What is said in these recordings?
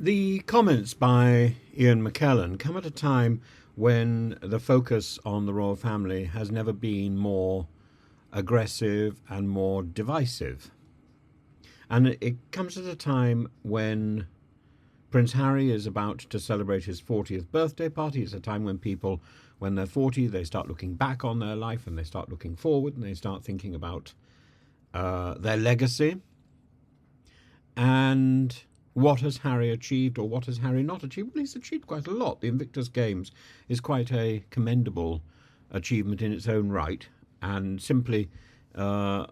The comments by Ian McKellen come at a time when the focus on the royal family has never been more aggressive and more divisive. And it comes at a time when Prince Harry is about to celebrate his 40th birthday party. It's a time when people, when they're 40, they start looking back on their life and they start looking forward and they start thinking about their legacy. And what has Harry achieved or what has Harry not achieved? Well, he's achieved quite a lot. The Invictus Games is quite a commendable achievement in its own right. And simply on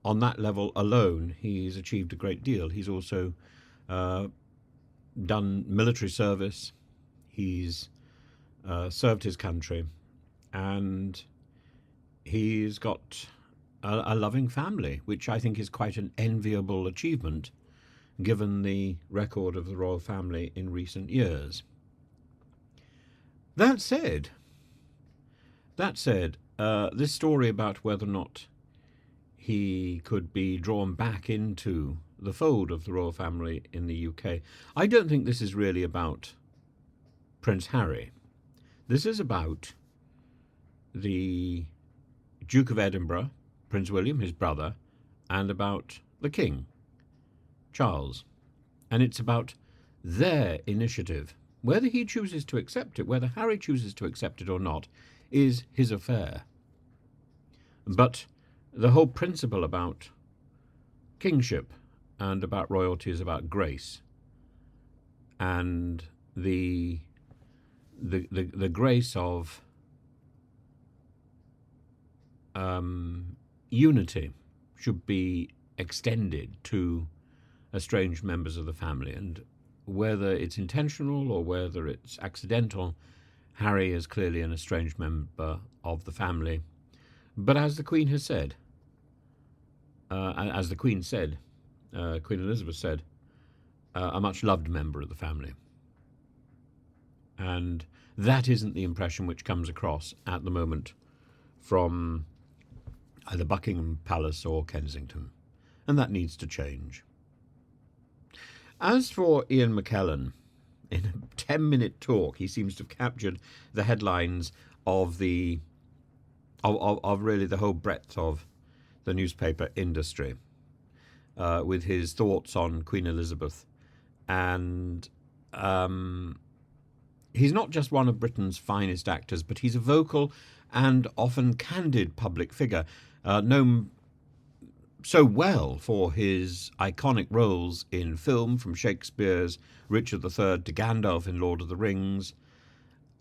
that level alone, he's achieved a great deal. He's also done military service. He's served his country. And he's got a loving family, which I think is quite an enviable achievement, given the record of the royal family in recent years. That said, this story about whether or not he could be drawn back into the fold of the royal family in the UK, I don't think this is really about Prince Harry. This is about the Duke of Edinburgh, Prince William, his brother, and about the King, Charles. And it's about their initiative. Whether he chooses to accept it, whether Harry chooses to accept it or not, is his affair. But the whole principle about kingship and about royalty is about grace. And the grace of unity should be extended to estranged members of the family, and whether it's intentional or whether it's accidental, Harry is clearly an estranged member of the family. But as the Queen has said, as the Queen said, Queen Elizabeth said, a much loved member of the family. And that isn't the impression which comes across at the moment from either Buckingham Palace or Kensington, and that needs to change. As for Ian McKellen, in a 10-minute talk, he seems to have captured the headlines of really the whole breadth of the newspaper industry, with his thoughts on Queen Elizabeth. And he's not just one of Britain's finest actors, but he's a vocal and often candid public figure, known so well for his iconic roles in film, from Shakespeare's Richard III to Gandalf in Lord of the Rings.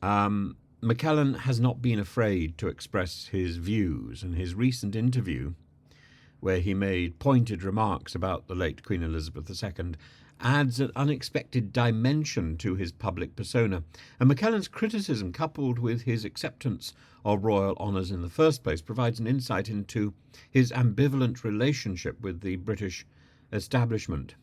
McKellen has not been afraid to express his views, and his recent interview, where he made pointed remarks about the late Queen Elizabeth II, adds an unexpected dimension to his public persona. And McKellen's criticism, coupled with his acceptance of royal honours in the first place, provides an insight into his ambivalent relationship with the British establishment.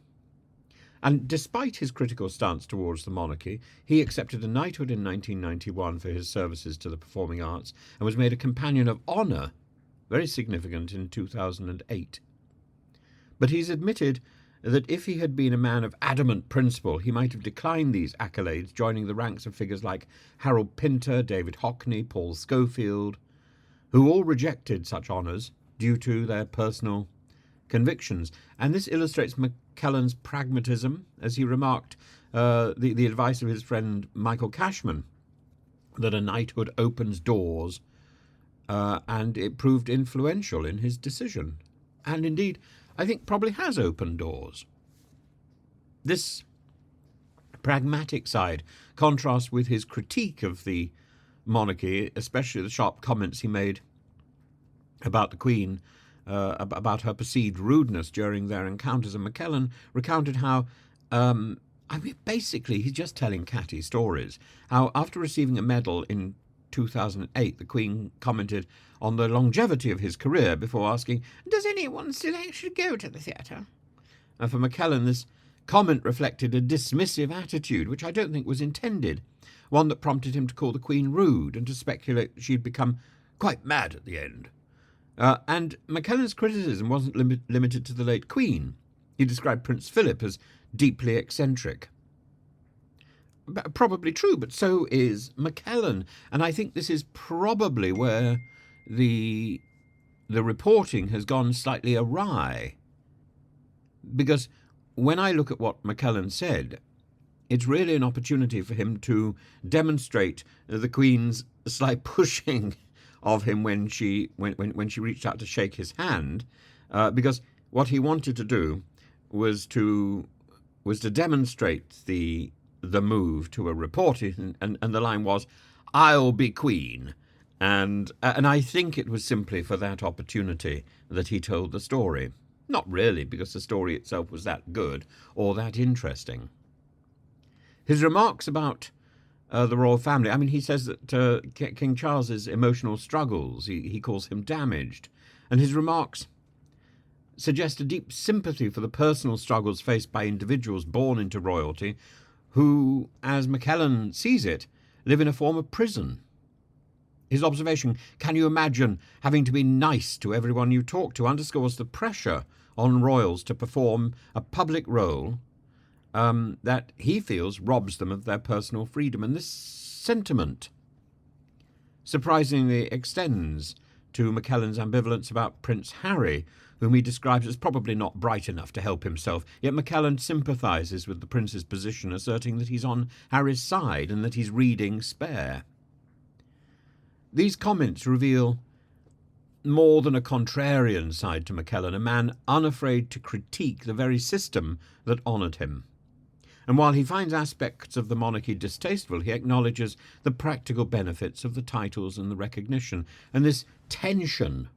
And despite his critical stance towards the monarchy, he accepted a knighthood in 1991 for his services to the performing arts and was made a Companion of Honour, very significant, in 2008. But he's admitted that if he had been a man of adamant principle, he might have declined these accolades, joining the ranks of figures like Harold Pinter, David Hockney, Paul Schofield, who all rejected such honours due to their personal convictions. And this illustrates McKellen's pragmatism, as he remarked the advice of his friend Michael Cashman, that a knighthood opens doors, and it proved influential in his decision. And indeed, I think probably has opened doors. This pragmatic side contrasts with his critique of the monarchy, especially the sharp comments he made about the Queen, about her perceived rudeness during their encounters. And McKellen recounted how, basically, he's just telling catty stories. How, after receiving a medal in 2008, the Queen commented on the longevity of his career before asking, "Does anyone still actually go to the theatre?" And for McKellen, this comment reflected a dismissive attitude, which I don't think was intended, one that prompted him to call the Queen rude and to speculate that she'd become quite mad at the end. And McKellen's criticism wasn't limited to the late Queen. He described Prince Philip as deeply eccentric. probably true, but so is McKellen. And I think this is probably where the reporting has gone slightly awry. Because when I look at what McKellen said, it's really an opportunity for him to demonstrate the Queen's slight pushing of him when she reached out to shake his hand, because what he wanted to do was to demonstrate the move to a reporter, and the line was, "I'll be Queen," and I think it was simply for that opportunity that he told the story. Not really because the story itself was that good or that interesting. His remarks about the royal family, I mean, he says that King Charles's emotional struggles, he calls him damaged, and his remarks suggest a deep sympathy for the personal struggles faced by individuals born into royalty who, as McKellen sees it, live in a form of prison. His observation, "Can you imagine having to be nice to everyone you talk to?" underscores the pressure on royals to perform a public role that he feels robs them of their personal freedom. And this sentiment surprisingly extends to McKellen's ambivalence about Prince Harry, whom he describes as probably not bright enough to help himself. Yet McKellen sympathises with the prince's position, asserting that he's on Harry's side and that he's reading spare. These comments reveal more than a contrarian side to McKellen, a man unafraid to critique the very system that honoured him. And while he finds aspects of the monarchy distasteful, he acknowledges the practical benefits of the titles and the recognition. And this tension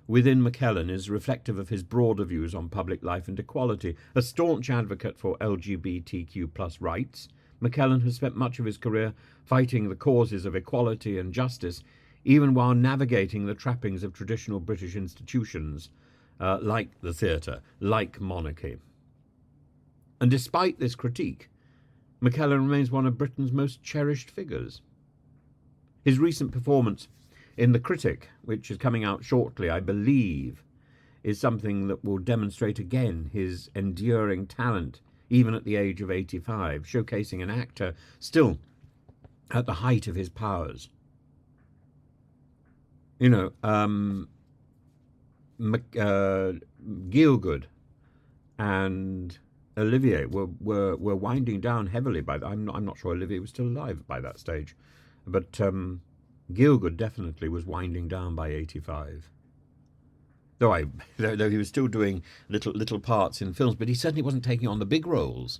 within McKellen is reflective of his broader views on public life and equality. A staunch advocate for LGBTQ+ rights, McKellen has spent much of his career fighting the causes of equality and justice, even while navigating the trappings of traditional British institutions like the theatre, like monarchy. And despite this critique, McKellen remains one of Britain's most cherished figures. His recent performance in The Critic, which is coming out shortly, I believe, is something that will demonstrate again his enduring talent, even at the age of 85, showcasing an actor still at the height of his powers. You know, Gielgud and Olivier were winding down heavily by that. I'm not sure Olivier was still alive by that stage, but Gielgud definitely was winding down by 85. Though he was still doing little parts in films, but he certainly wasn't taking on the big roles.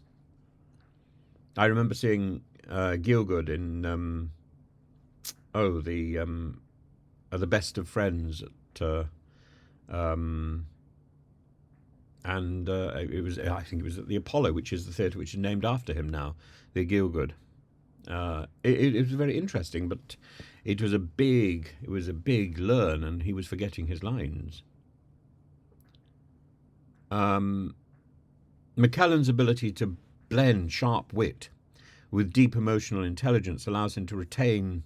I remember seeing Gielgud in the Best of Friends at it was, I think it was at the Apollo, which is the theatre which is named after him now, the Gielgud. It was very interesting, but it was a big learn, and he was forgetting his lines. McKellen's ability to blend sharp wit with deep emotional intelligence allows him to retain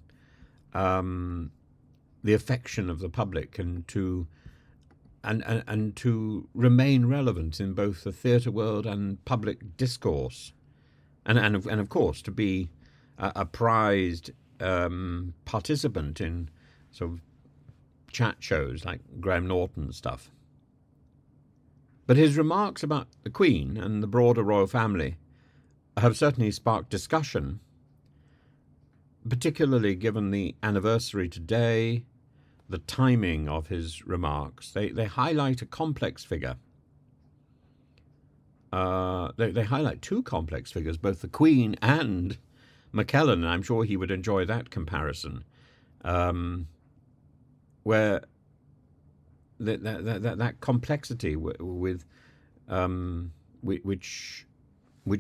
the affection of the public and to remain relevant in both the theatre world and public discourse, and of course to be a prized participant in sort of chat shows like Graham Norton stuff. But his remarks about the Queen and the broader royal family have certainly sparked discussion, particularly given the anniversary today, the timing of his remarks. They highlight a complex figure. They highlight two complex figures, both the Queen and McKellen, and I'm sure he would enjoy that comparison, where that complexity with which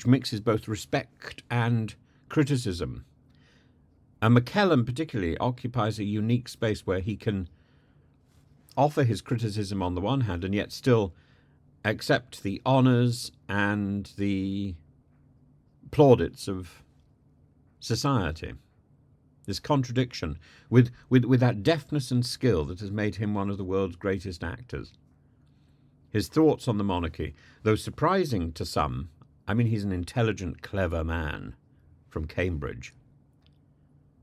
mixes both respect and criticism. And McKellen particularly occupies a unique space where he can offer his criticism on the one hand and yet still accept the honours and the plaudits of society. This contradiction with that deftness and skill that has made him one of the world's greatest actors. His thoughts on the monarchy, though surprising to some, I mean, he's an intelligent, clever man, from Cambridge.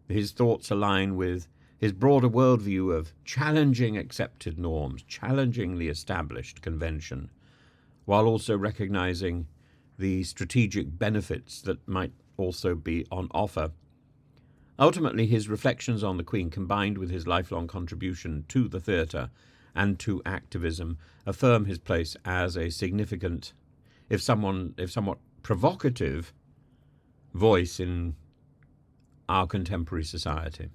His thoughts align with his broader worldview of challenging accepted norms, challenging the established convention, while also recognizing the strategic benefits that might also be on offer. Ultimately, his reflections on the Queen, combined with his lifelong contribution to the theatre and to activism, affirm his place as a significant, if somewhat provocative, voice in our contemporary society.